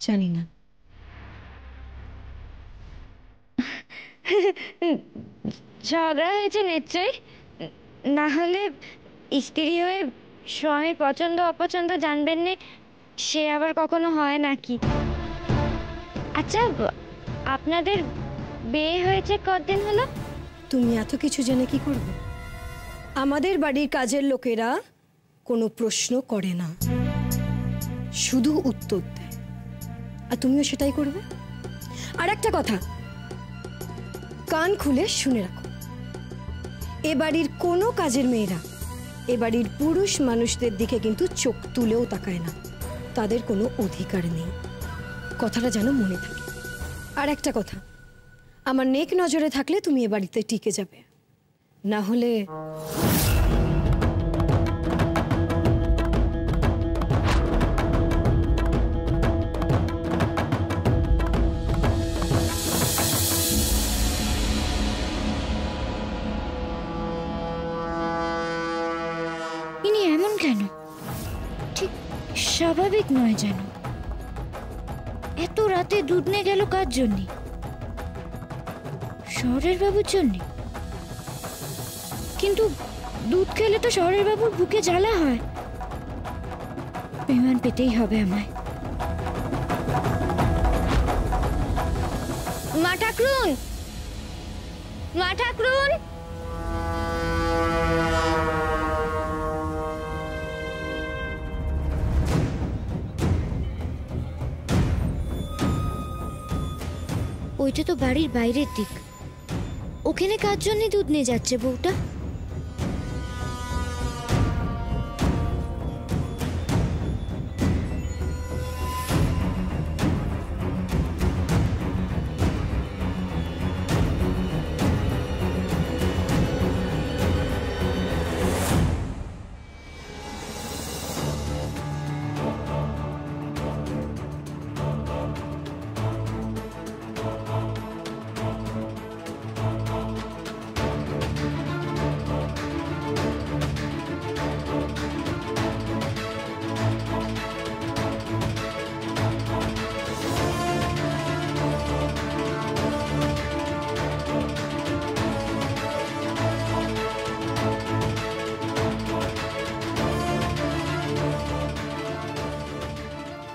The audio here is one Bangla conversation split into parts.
জানি না। ঝগড়া হয়েছে নিশ্চয়ই, না হলে স্ত্রী হয়ে স্বামীর পছন্দ অপছন্দ জানবেন না, সে আবার কখনো হয় নাকি? আচ্ছা, আপনাদের বিয়ে হয়েছে কতদিন হলো? তুমি এত কিছু জেনে কি করবে? আমাদের বাড়ির কাজের লোকেরা কোনো প্রশ্ন করে না, শুধু উত্তর দেয়, আর তুমিও সেটাই করবে। আর একটা কথা কান খুলে শুনে রাখো, এ বাড়ির কোনো কাজের মেয়েরা এ বাড়ির পুরুষ মানুষদের দিকে কিন্তু চোখ তুলেও তাকায় না, তাদের কোনো অধিকার নেই। কথাটা যেন মনে থাকে। আর একটা কথা, আমার নেক নজরে থাকলে তুমি এ বাড়িতে টিকে যাবে, না হলে ইনি এমন কেন? ঠিক স্বাভাবিক নয় যেন। এত রাতে দুধ নিয়ে গেল কার জন্যে? শহরের বাবুর জন্যে? কিন্তু দুধ খেলে তো শহরের বাবুর বুকে জ্বালা হয়। বিমান পেতেই হবে আমায়। মা ঠাকরুন, মা ঠাকরুন, ওইটা তো বাড়ির বাইরের দিক, ওখানে কার জন্য দুধ নিয়ে যাচ্ছে বউটা?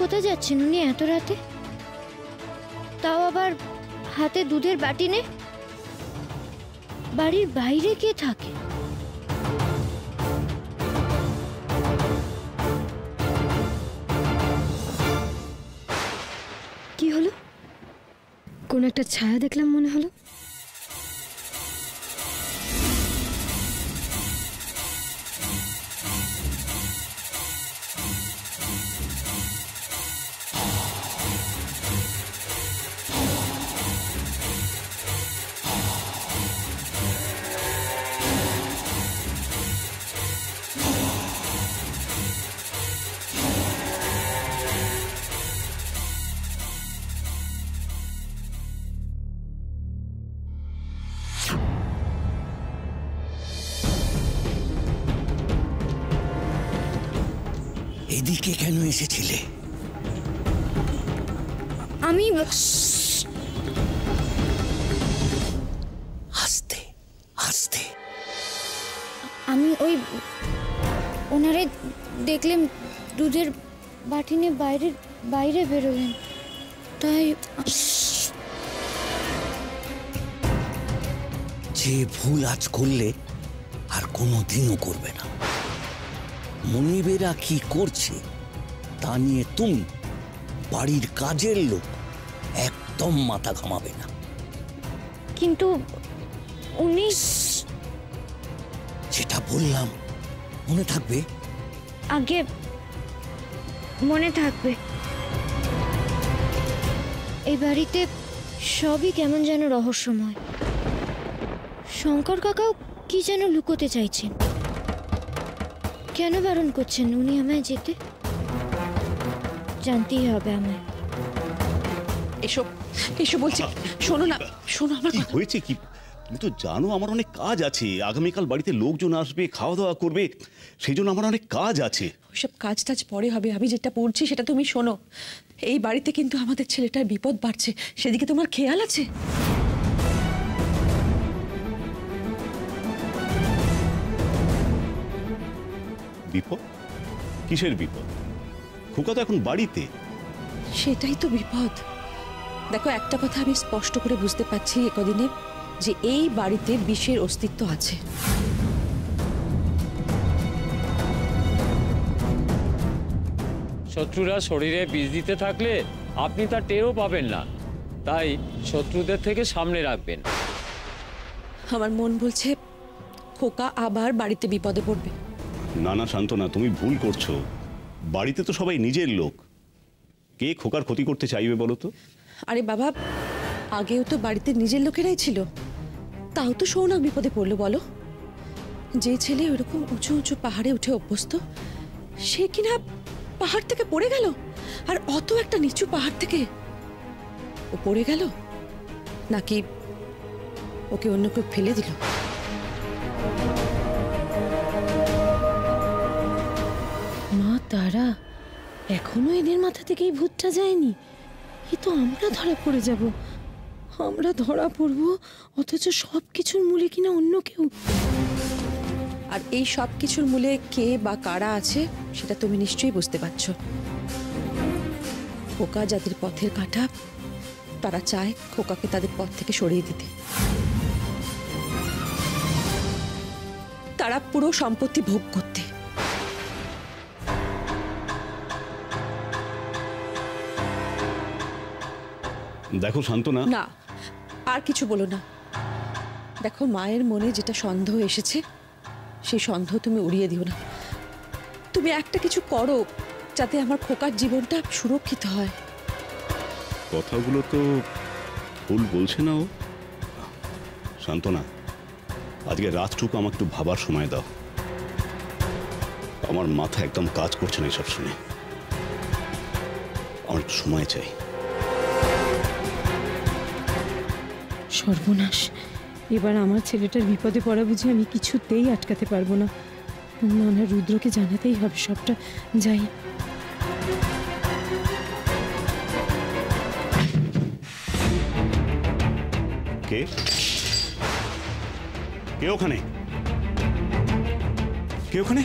কোথায় যাচ্ছেন উনি এত রাতে? তাও আবার হাতে দুধের বাটি নে। বাড়ির বাইরে কে থাকে? কি হলো? কোন একটা ছায়া দেখলাম মনে হলো। এদিকে কেন এসেছিলে? আমি আস্তে আস্তে। আমি ওই ওনারে দেখলাম দুধের বাটি নিয়ে বাইরে বেরোলেন, তাই। যে ভুল আজ করলে আর কোনোদিনও করবে না। মনিবেরা কি করছে তা নিয়ে তুমি, বাড়ির কাজের লোক, একদম মাথা ঘামাবে না। কিন্তু উনি, যেটা বললাম মনে থাকবে? আগে মনে থাকবে। এই বাড়িতে সবই কেমন যেন রহস্যময়। শঙ্কর কাকাও কি যেন লুকোতে চাইছেন। কেন বারণ করছেন উনি আমায় যেতে? জানতেই হবে আমায়। এসব এসব বলছি, শোনো না, শোনো আমার কি হয়েছে কি? তুমি তো জানো আমার অনেক কাজ আছে, আগামীকাল বাড়িতে লোকজন আসবে, খাওয়া দাওয়া করবে, সেই জন্য আমার অনেক কাজ আছে। ওইসব কাজ টাজ পরে হবে, আমি যেটা পড়ছি সেটা তুমি শোনো। এই বাড়িতে কিন্তু আমাদের ছেলেটার বিপদ বাড়ছে, সেদিকে তোমার খেয়াল আছে? বিপদ? কিসের বিপদ? খোকা তো এখন বাড়িতে। সেটাই তো বিপদ। দেখো, একটা কথা আমি স্পষ্ট করে বুঝতে পারছি একদিনে, যে এই বাড়িতে বিষের অস্তিত্ব আছে। শত্রুরা শরীরে বিষ দিতে থাকলে আপনি তা টেরও পাবেন না, তাই শত্রুদের থেকে সামনে রাখবেন। আমার মন বলছে খোকা আবার বাড়িতে বিপদে পড়বে। না না শান্তনা, তুমি ভুল করছো। বাড়িতে তো সবাই নিজের লোক, কে খোকার ক্ষতি করতে চাইবে বলো তো? আরে বাবা, আগেও তো বাড়িতে নিজের লোকেরাই ছিল, তাও তো সৌনক বিপদে পড়লো বলো। যে ছেলে ওরকম উঁচু উঁচু পাহাড়ে উঠে অভ্যস্ত, সে কিনা পাহাড় থেকে পড়ে গেল, আর অত একটা নিচু পাহাড় থেকে ও পড়ে গেল, নাকি ওকে অন্য কেউ ফেলে দিল? মা তারা, এখনো এদের মাথা থেকে এই ভূতটা যায়নি। এ তো আমরা ধরা পড়ে যাব, আমরা ধরা পড়ব, অথচ সব কিছুর মূলে কিনা অন্য কেউ। আর এই সব কিছুর মূলে কে বা কারা আছে সেটা তুমি নিশ্চয়ই বুঝতে পারছো। খোকা যাদের পথের কাঁটা, তারা চায় খোকাকে তাদের পথ থেকে সরিয়ে দিতে। তারা পুরো সম্পত্তি ভোগ করতে। দেখো শান্তনা, না, আর কিছু বলো না। দেখো, মায়ের মনে যেটা সন্দেহ এসেছে, সেই সন্দেহ তুমি উড়িয়ে দিও না। তুমি একটা কিছু করো যাতে আমার খোকার জীবনটা সুরক্ষিত হয়। কথাগুলো তো ভুল বলছে না ও। শান্তনা, আজকে রাতটুকু আমাকে একটু ভাবার সময় দাও। আমার মাথা একদম কাজ করছে না এসব শুনে। আমার একটু সময় চাই। সর্বনাশ, এবার আমার ছেলেটার বিপদে পড়া বুঝে আমি কিছুতেই আটকাতে পারবো না। না না, রুদ্রকে জানাতেই হবে সবটা। যাই। কে কে ওখানে? কে ওখানে?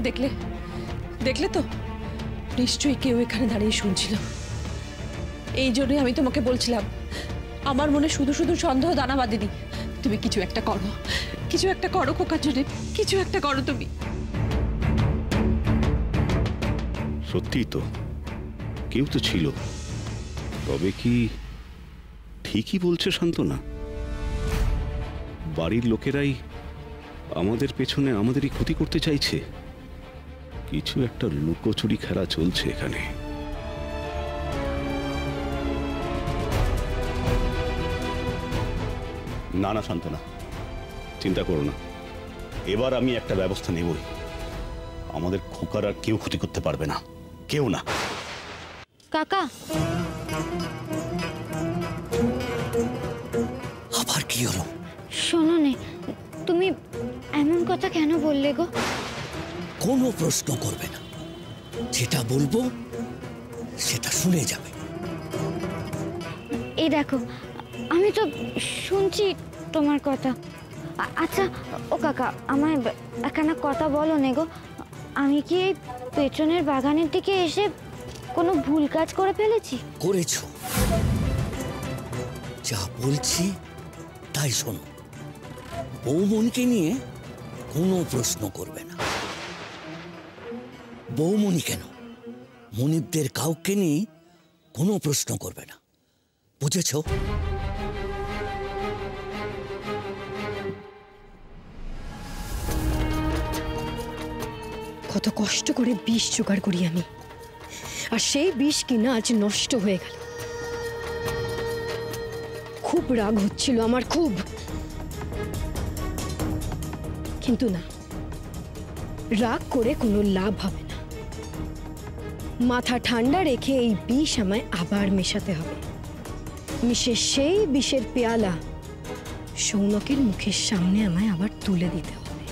দেখলে দেখলে তো, নিশ্চয়ই কেউ এখানে দাঁড়িয়ে শুনছিল। এই জন্যই আমি তোমাকে বলছিলাম, আমার মনে শুধু শুধু সন্দেহ দানা বাঁধেনি। তুমি কিছু একটা করো, কিছু একটা করো খোকার জন্য, কিছু একটা করো তুমি। সত্যিই তো, কেউ তো ছিল। তবে কি ঠিকই বলছে শান্তনা? বাড়ির লোকেরাই আমাদের পেছনে আমাদেরই ক্ষতি করতে চাইছে। কিছু একটা লুকোচুরি খেলা চলছে এখানে। না না শান্তনা, চিন্তা করো না, এবার আমি একটা ব্যবস্থা নেবই। আমাদের খোকার আর কেউ ক্ষতি করতে পারবে না, কেউ না। কাকা, আবার কি হলো? শোনো নে, তুমি এমন কথা কেন বললে গো? কোনো প্রশ্ন করবে না, যেটা বলবো সেটা শুনে যাবে। এই দেখো, আমি তো শুনছি তোমার কথা। আচ্ছা ও কাকা, আমায় একখানা কথা বলো নে গো। আমি কি এই পেছনের বাগানের দিকে এসে কোনো ভুল কাজ করে ফেলেছি? করেছো, যা বলছি তাই শোনো। বৌমনিকে নিয়ে কোনো প্রশ্ন করবে না। বৌমনি কেন, মনিবদের কাউকে নিয়ে কোনো প্রশ্ন করবে না, বুঝেছো? কত কষ্ট করে বিষ জোগাড় করি আমি, আর সেই বিষ কিনা আজ নষ্ট হয়ে গেল। খুব রাগ হচ্ছিল আমার, খুব। কিন্তু না, রাগ করে কোনো লাভ হবে না। মাথা ঠান্ডা রেখে এই বিষ আমায় আবার মেশাতে হবে। মিশে সেই বিষের পেয়ালা সৌনকের মুখের সামনে আমায় আবার তুলে দিতে হবে।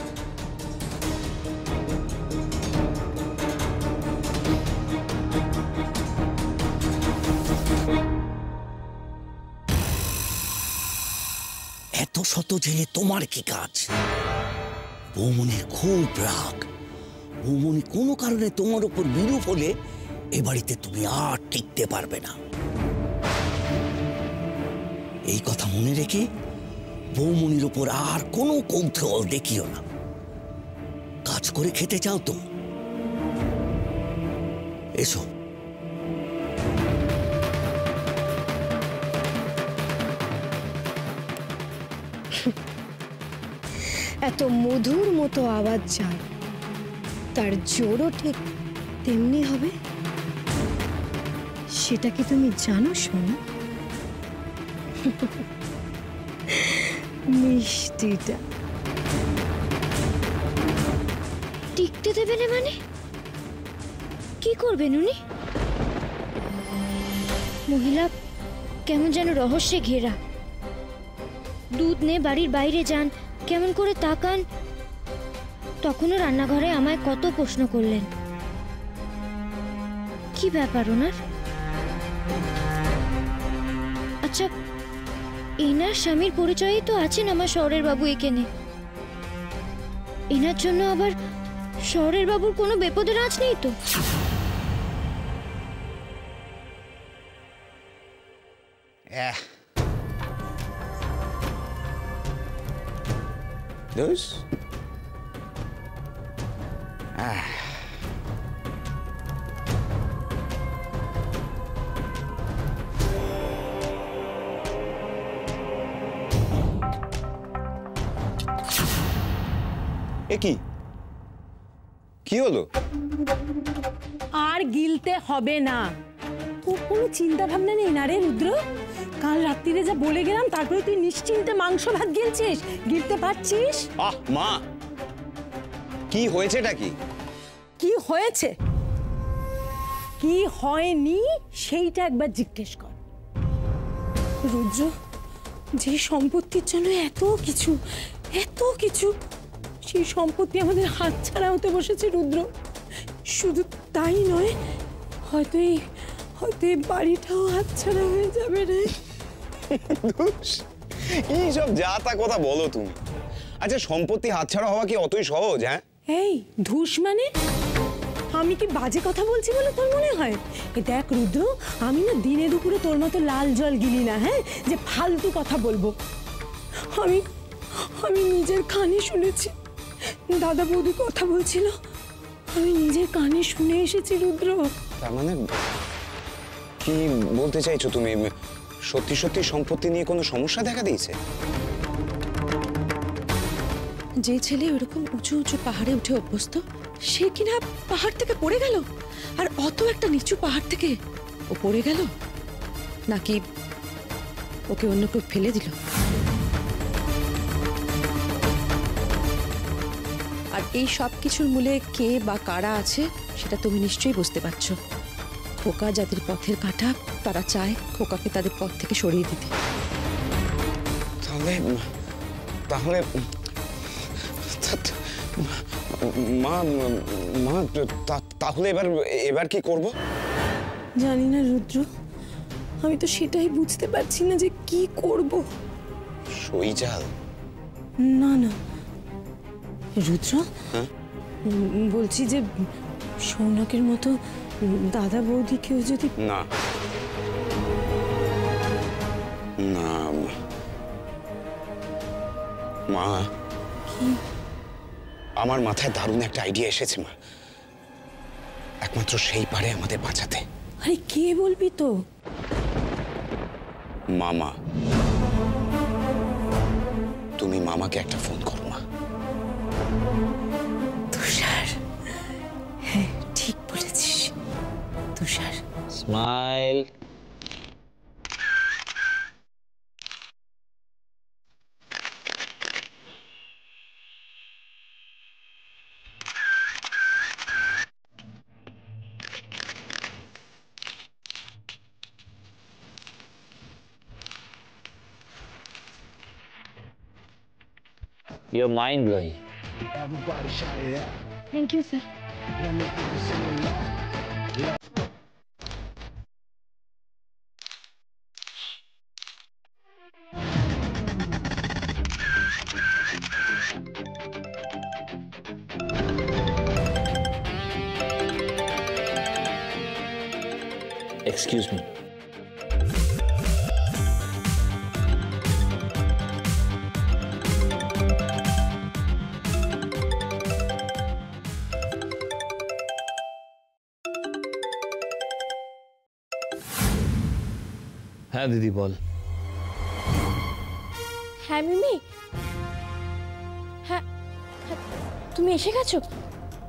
এত শত জেনে তোমার কি কাজ? বৌমনির খুব রাগ। বৌমনি কোনো কারণে তোমার উপর বিরূপ হলে এ বাড়িতে তুমি আর টিকতে পারবে না। এই কথা মনে রেখে বৌমনির উপর আর কোনো কৌতূহল দেখিও না। কাজ করে খেতে চাও তো এসো। এত মধুর মতো আওয়াজ যার, তার জোরও ঠিক তেমনি হবে। সেটা কি তুমি জানো সোনা? মিষ্টিটা টিকতে দেবে না মানে? কি করবেন উনি? মহিলা কেমন যেন রহস্যে ঘেরা। দুধ নে বাড়ির বাইরে যান, কেমন করে তাকান। তখনও রান্নাঘরে আমায় কত প্রশ্ন করলেন। কি ব্যাপার ওনার? আচ্ছা, এনার স্বামীর পরিচয়ই তো আছেন আমার শহরের বাবু এখানে। এনার জন্য আবার শহরের বাবুর কোনো বিপদের আঁচ নেই তো? Dos. এ কি কি হলো? আর গিলতে হবে না। তোর কোনো চিন্তা ভাবনা নেই না রে রুদ্র? কাল রাত্রিরে যা বলে গেলাম, তারপরে তুই নিশ্চিন্তে মাংস ভাত গিলছিস, গিলতে পারছিস? আহ মা, কি হয়েছেটা কি? কি হয়েছে কি হয়নি সেইটা একবার জিজ্ঞেস কর। রুদ্র, যে সম্পত্তির জন্য এত কিছু সেই সম্পত্তি আমাদের হাতছাড়া হতে বসেছে রুদ্র। শুধু তাই নয়, হয়তো এই বাড়িটাও হাতছাড়া হয়ে যাবে রে। এইসব যা তা কথা বলো তুমি। আচ্ছা, সম্পত্তি হাতছাড়া হওয়া কি অতই সহজ? হ্যাঁ, এই ধুস মানে আমি কি বাজে কথা বলছি বলে তোর মনে হয়? দেখ রুদ্র, আমি না দিনে দুপুরে তোর মতো লাল জল গিলি না, হ্যাঁ, যে ফালতু কথা বলবো। আমি নিজের কানে শুনেছি, দাদা বৌদি কথা বলছিল, আমি নিজের কানে শুনে এসেছি রুদ্র। তার মানে কি বলতে চাইছো তুমি? সত্যি সত্যি সম্পত্তি নিয়ে কোনো সমস্যা দেখা দিয়েছে? যে ছেলে ওরকম উঁচু উঁচু পাহাড়ে উঠে অভ্যস্ত, সে কিনা পাহাড় থেকে পড়ে গেল। আর অত একটা নিচু পাহাড় থেকে ও পড়ে গেল, নাকি ওকে অন্য কেউ ফেলে দিল? আর এই সব কিছুর মূলে কে বা কারা আছে সেটা তুমি নিশ্চয়ই বুঝতে পারছো। খোকা যাদের পথের কাঁটা, তারা চায় খোকাকে তাদের পথ থেকে সরিয়ে দিতে। তাহলে তাহলে মা মা তাহলে এবার কি করব? জানি না রুদ্র, আমি তো সেটাই বুঝতে পারছি না যে কি করব। সইজাল? না না রুদ্র, বলছি যে সৌনকের মতো দাদা বৌদি কেউ যদি... না না মা, আমার মাথায় দারুণ একটা আইডিয়া এসেছে মা। একমাত্র সেই পারে আমাদের বাঁচাতে। আরে কে বলবি তো? মামা। তুমি মামাকে একটা ফোন করো মা। তুষার, হ্যাঁ ঠিক বলেছিস Tushar. Smile. You are mind blowing. Thank you sir. Excuse me. হ্যাঁ দিদি বল। হ্যাঁ মিমি, হ্যাঁ হ্যাঁ, তুমি এসে গেছো?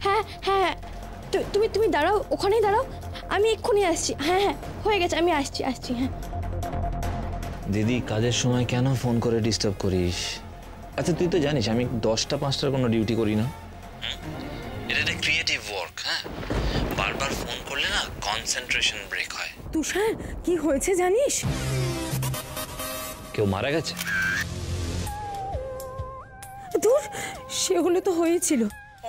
হ্যাঁ হ্যাঁ, তুমি তুমি দাঁড়াও, ওখানেই দাঁড়াও, আমি এক্ষুনি আসছি। হ্যাঁ হ্যাঁ হয়ে গেছে, আমি আসছি আসছি। হ্যাঁ দিদি কাজের সময় কেন ফোন করে ডিস্টার্ব করিস? আচ্ছা তুই তো জানিস আমি 10টা 5টার কোনো ডিউটি করি না। এটা একটা ক্রিয়েটিভ ওয়ার্ক। হ্যাঁ, বারবার ফোন করলে না কনসেন্ট্রেশন ব্রেক হয়। তুষার কি হয়েছে জানিস? কেউ মারা গেছে? দূর, সে হলে তো হয়েছিল।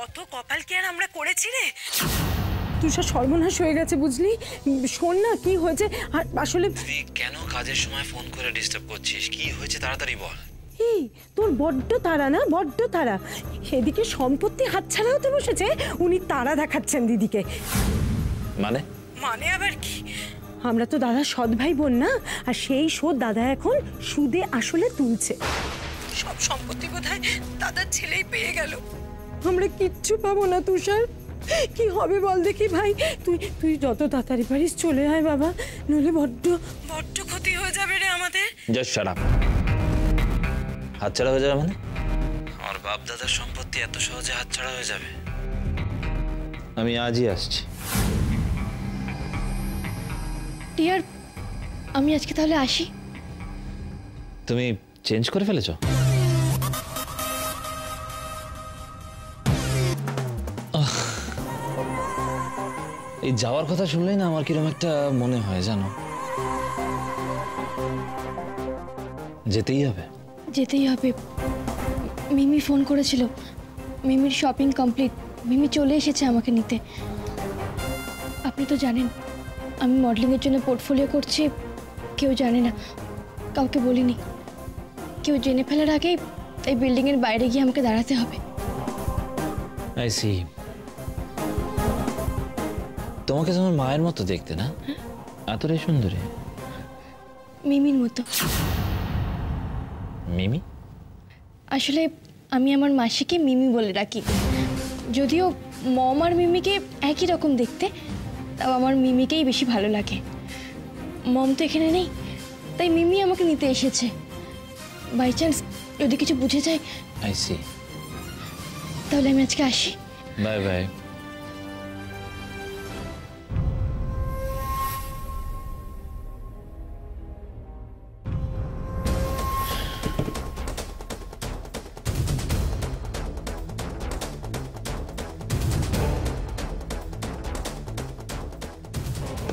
অত কপাল কি আর আমরা করেছি রে? তুষার সর্বনাশ হয়ে গেছে বুঝলি। শোন না কি হয়েছে। আর আসলে তুই কেন কাজের সময় ফোন করে ডিস্টার্ব করছিস? কি হয়েছে তাড়াতাড়ি বল। এই তোর বড্ড তারা না, বড্ড তারা। এদিকে সম্পত্তি হাতছাড়া হতে বসেছে, উনি তারা দেখাচ্ছেন দিদিকে। মানে? মানে আবার কি, আমরা তো দাদা সৎ ভাই বোন না, আর সেই শোধ দাদা এখন সুদে আসলে তুলছে। সব সম্পত্তি বোধহয় দাদার ছেলেই পেয়ে গেল। আমরা কিচ্ছু পাবো না তুষার। কি হবে বল দেখি ভাই। তুই তুই যত তাড়াতাড়ি পারিস চলে আয় বাবা, নইলে বড্ড বড্ড ক্ষতি হয়ে যাবে রে আমাদের। Just shut up. হাতছাড়া হয়ে যাবে মানে? আমার বাপ দাদার সম্পত্তি এত সহজে হাতছাড়া হয়ে যাবে? আমি আজই আসছি। ডিয়ার, আমি আজকে তাহলে আসি। তুমি চেঞ্জ করে ফেলেছ? এই যাওয়ার কথা শুনলেই না আমার কিরকম একটা মনে হয় জানো। যেতেই হবে। যেতেই হবে। মিমি ফোন করেছিল, মিমির শপিং কমপ্লিট, মিমি চলে এসেছে আমাকে নিতে। আপনি তো জানেন আমি মডেলিংয়ের জন্য পোর্টফোলিও করছি, কেউ জানে না, কাউকে বলিনি। কেউ জেনে ফেলার আগেই এই বিল্ডিংয়ের বাইরে গিয়ে আমাকে দাঁড়াতে হবে। I see. তোমাকে তোমার মায়ের মতো দেখতে না? এতটাই সুন্দরী। মিমির মতো। মিমি? আসলে আমি আমার মাসিকে মিমি বলে ডাকি। যদিও মম আর মিমিকে একই রকম দেখতে, তাও আমার মিমিকেই বেশি ভালো লাগে। মম তো এখানে নেই, তাই মিমি আমাকে নিতে এসেছে। বাই চান্স যদি কিছু বুঝে যায়। I see. তাহলে আমি আজকে আসি। Bye bye.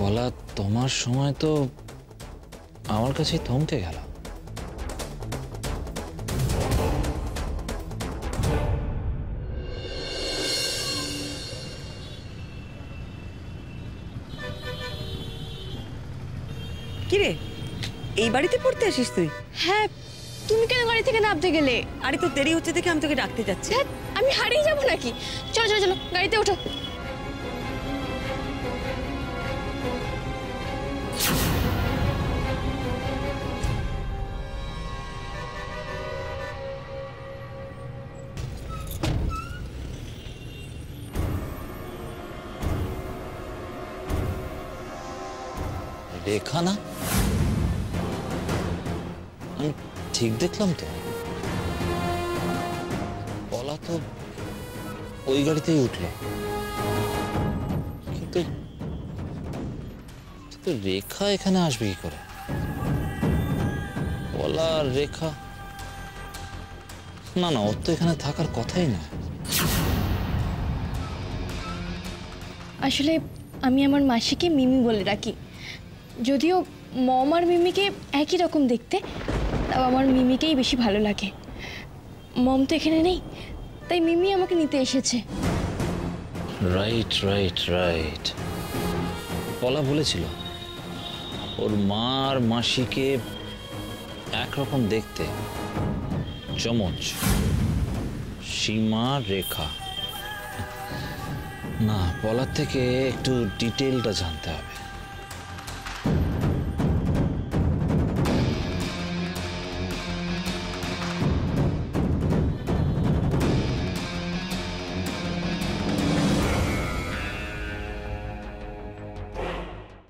বলা তোমার সময় তো আমার কাছে থমকে গেল। কিরে, এই বাড়িতে পড়তে আসিস তুই? হ্যাঁ, তুমি কেন গাড়ি থেকে নামতে গেলে? আরে তোর দেরি হচ্ছে দেখে আমি তোকে ডাকতে যাচ্ছি। ধ্যাৎ, আমি হারিয়ে যাবো নাকি? চলো চলো চলো, গাড়িতে ওঠো। রেখা না? আমি ঠিক দেখলাম তো? বলা তো ওই গাড়িতেই উঠলো, কিন্তু রেখা এখানে আসবে কি করে? বলা আর রেখা না না, ওর তো এখানে থাকার কথাই না। আসলে আমি আমার মাসিকে মিমি বলে ডাকি। যদিও মম আর মিমিকে একই রকম দেখতে, তাও আমার মিমিকেই বেশি ভালো লাগে। মম তো এখানে নেই, তাই মিমি আমাকে নিতে এসেছে। রাইট রাইট রাইট, পলা বলেছিল ওর মা আর মাসিকে একরকম দেখতে, চমচ, সীমা, রেখা। না, পলার থেকে একটু ডিটেলটা জানতে হবে।